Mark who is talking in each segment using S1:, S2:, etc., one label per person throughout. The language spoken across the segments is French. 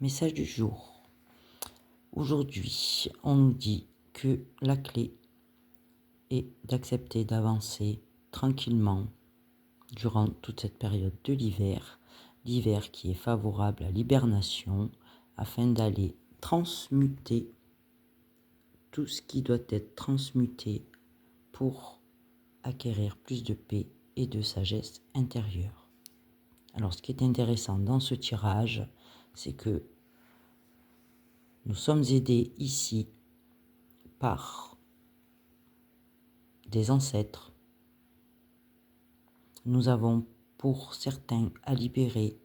S1: Message du jour. Aujourd'hui, on nous dit que la clé est d'accepter d'avancer tranquillement durant toute cette période de l'hiver qui est favorable à l'hibernation, afin d'aller transmuter tout ce qui doit être transmuté pour acquérir plus de paix et de sagesse intérieure. Alors, ce qui est intéressant dans ce tirage, c'est que nous sommes aidés ici par des ancêtres. Nous avons pour certains à libérer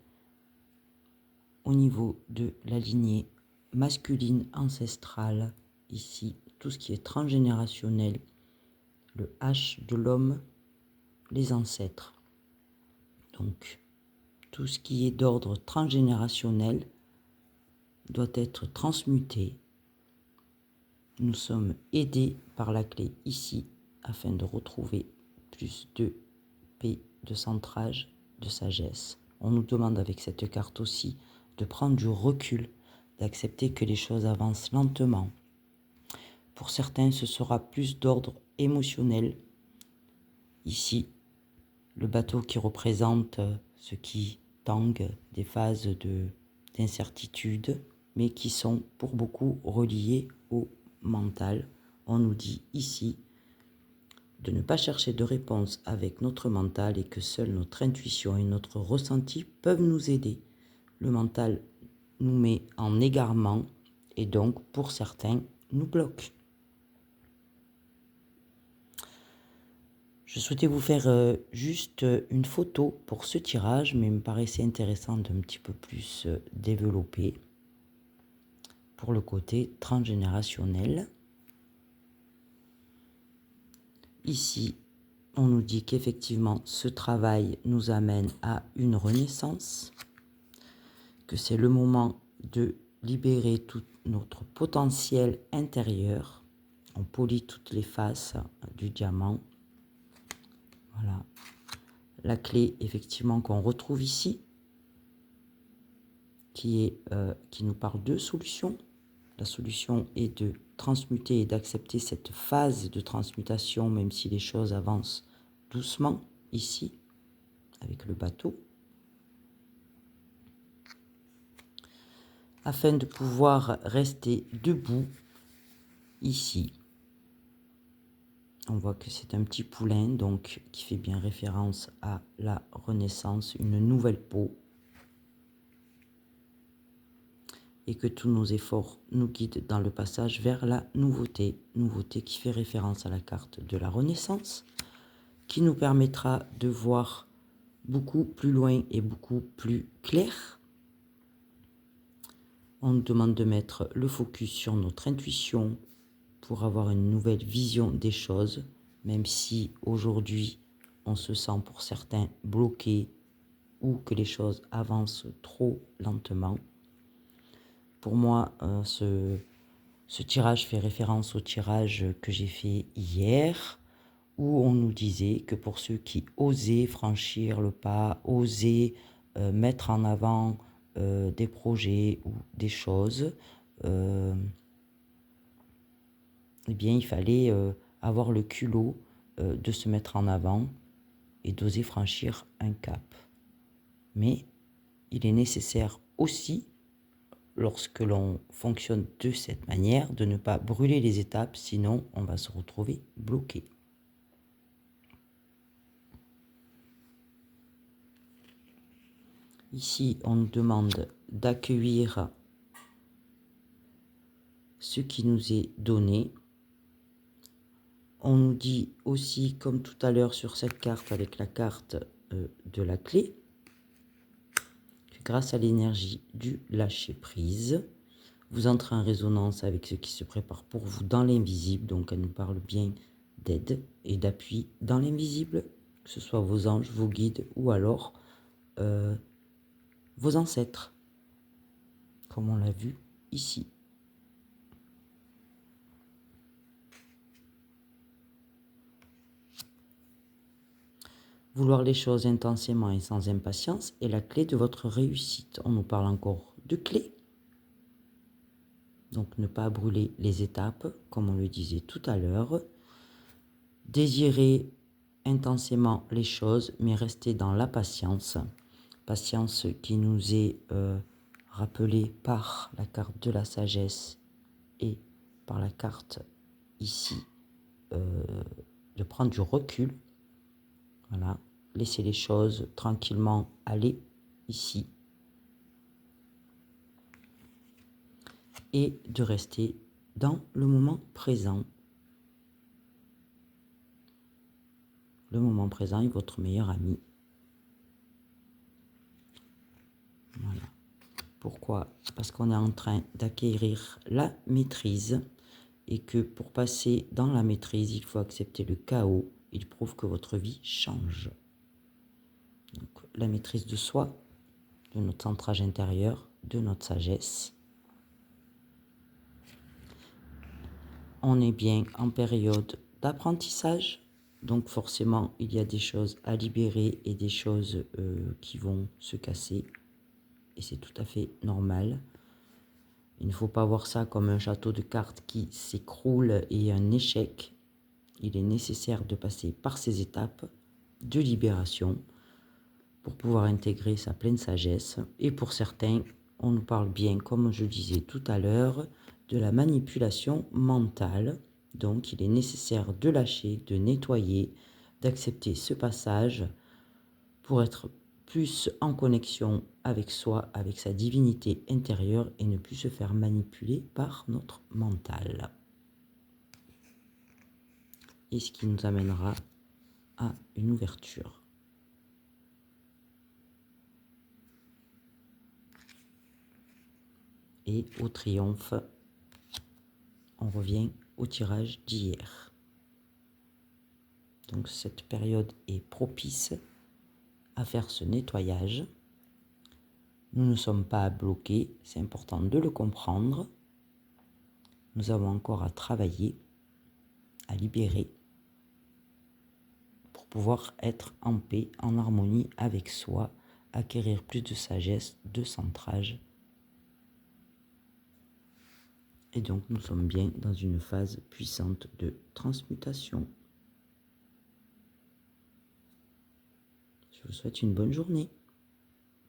S1: au niveau de la lignée masculine ancestrale, ici tout ce qui est transgénérationnel, le H de l'homme, les ancêtres. Donc tout ce qui est d'ordre transgénérationnel doit être transmuté. Nous sommes aidés par la clé ici afin de retrouver plus de paix, de centrage, de sagesse. On nous demande avec cette carte aussi de prendre du recul, d'accepter que les choses avancent lentement. Pour certains, ce sera plus d'ordre émotionnel. Ici, le bateau qui représente ce qui tangue des phases d'incertitude, mais qui sont pour beaucoup reliées au mental. On nous dit ici de ne pas chercher de réponse avec notre mental et que seule notre intuition et notre ressenti peuvent nous aider. Le mental nous met en égarement et donc, pour certains, nous bloque. Je souhaitais vous faire juste une photo pour ce tirage, mais il me paraissait intéressant d'un petit peu plus développer pour le côté transgénérationnel. Ici, on nous dit qu'effectivement, ce travail nous amène à une renaissance, que c'est le moment de libérer tout notre potentiel intérieur. On polit toutes les faces du diamant. Voilà. La clé, effectivement, qu'on retrouve ici, qui nous parle de solution. La solution est de transmuter et d'accepter cette phase de transmutation, même si les choses avancent doucement, ici, avec le bateau. Afin de pouvoir rester debout, ici. On voit que c'est un petit poulain, donc qui fait bien référence à la renaissance, une nouvelle peau. Et que tous nos efforts nous guident dans le passage vers la nouveauté. Nouveauté qui fait référence à la carte de la renaissance, qui nous permettra de voir beaucoup plus loin et beaucoup plus clair. On nous demande de mettre le focus sur notre intuition pour avoir une nouvelle vision des choses, même si aujourd'hui on se sent pour certains bloqué ou que les choses avancent trop lentement. Pour moi, ce tirage fait référence au tirage que j'ai fait hier, où on nous disait que pour ceux qui osaient franchir le pas, osaient mettre en avant des projets ou des choses, eh bien, il fallait avoir le culot de se mettre en avant et d'oser franchir un cap. Mais il est nécessaire aussi, lorsque l'on fonctionne de cette manière, de ne pas brûler les étapes, sinon on va se retrouver bloqué. Ici, on nous demande d'accueillir ce qui nous est donné. On nous dit aussi, comme tout à l'heure sur cette carte, avec la carte de la clé, que grâce à l'énergie du lâcher-prise, vous entrez en résonance avec ce qui se prépare pour vous dans l'invisible. Donc, elle nous parle bien d'aide et d'appui dans l'invisible, que ce soit vos anges, vos guides ou alors vos ancêtres, comme on l'a vu ici. Vouloir les choses intensément et sans impatience est la clé de votre réussite. On nous parle encore de clé. Donc ne pas brûler les étapes, comme on le disait tout à l'heure. Désirer intensément les choses, mais rester dans la patience. Patience qui nous est rappelée par la carte de la sagesse et par la carte ici de prendre du recul. Voilà, laisser les choses tranquillement aller ici. Et de rester dans le moment présent. Le moment présent est votre meilleur ami. Voilà. Pourquoi? Parce qu'on est en train d'acquérir la maîtrise et que pour passer dans la maîtrise, il faut accepter le chaos. Il prouve que votre vie change. Donc, la maîtrise de soi, de notre centrage intérieur, de notre sagesse. On est bien en période d'apprentissage. Donc forcément, il y a des choses à libérer et des choses qui vont se casser. Et c'est tout à fait normal. Il ne faut pas voir ça comme un château de cartes qui s'écroule et un échec. Il est nécessaire de passer par ces étapes de libération pour pouvoir intégrer sa pleine sagesse. Et pour certains, on nous parle bien, comme je disais tout à l'heure, de la manipulation mentale. Donc il est nécessaire de lâcher, de nettoyer, d'accepter ce passage pour être plus en connexion avec soi, avec sa divinité intérieure et ne plus se faire manipuler par notre mental. Et ce qui nous amènera à une ouverture. Et au triomphe, on revient au tirage d'hier. Donc cette période est propice à faire ce nettoyage. Nous ne sommes pas bloqués, c'est important de le comprendre. Nous avons encore à travailler, à libérer, pour pouvoir être en paix, en harmonie avec soi, acquérir plus de sagesse, de centrage. Et donc nous sommes bien dans une phase puissante de transmutation. Je vous souhaite une bonne journée.